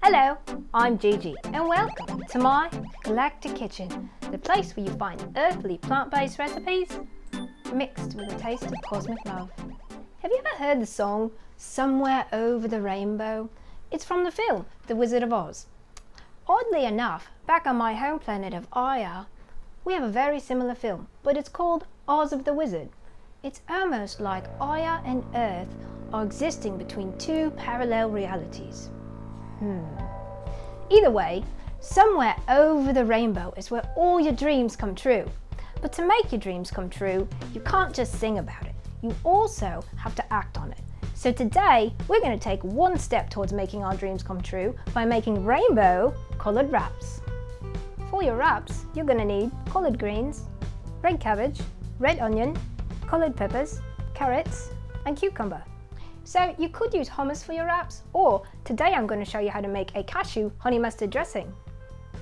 Hello, I'm Gigi and welcome to my galactic kitchen, the place where you find earthly plant-based recipes mixed with a taste of cosmic love. Have you ever heard the song Somewhere Over the Rainbow? It's from the film The Wizard of Oz. Oddly enough, back on my home planet of Aya, we have a very similar film, but it's called Oz of the Wizard. It's almost like Aya and Earth are existing between two parallel realities. Either way, somewhere over the rainbow is where all your dreams come true. But to make your dreams come true, you can't just sing about it. You also have to act on it. So today, we're going to take one step towards making our dreams come true by making rainbow colored wraps. For your wraps, you're going to need collard greens, red cabbage, red onion, colored peppers, carrots, and cucumber. So you could use hummus for your wraps, or today I'm going to show you how to make a cashew honey mustard dressing.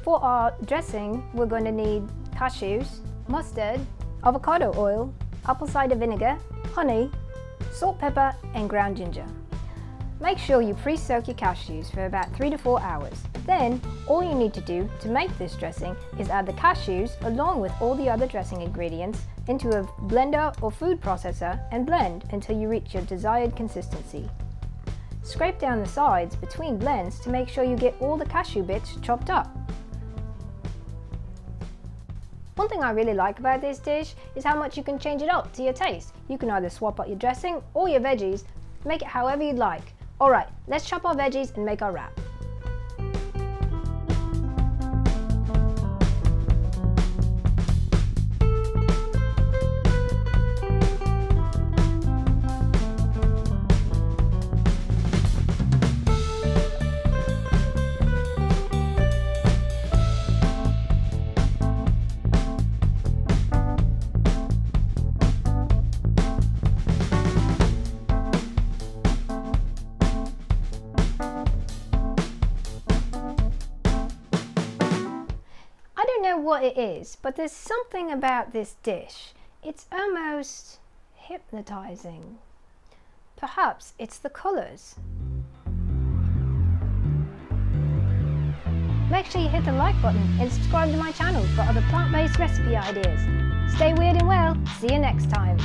For our dressing, we're going to need cashews, mustard, avocado oil, apple cider vinegar, honey, salt, pepper, and ground ginger. Make sure you pre-soak your cashews for about 3 to 4 hours. Then, all you need to do to make this dressing is add the cashews along with all the other dressing ingredients into a blender or food processor and blend until you reach your desired consistency. Scrape down the sides between blends to make sure you get all the cashew bits chopped up. One thing I really like about this dish is how much you can change it up to your taste. You can either swap out your dressing or your veggies, make it however you'd like. Alright, let's chop our veggies and make our wrap. I don't know what it is, but there's something about this dish. It's almost hypnotizing. Perhaps it's the colors. Make sure you hit the like button and subscribe to my channel for other plant-based recipe ideas. Stay weird and well. See you next time.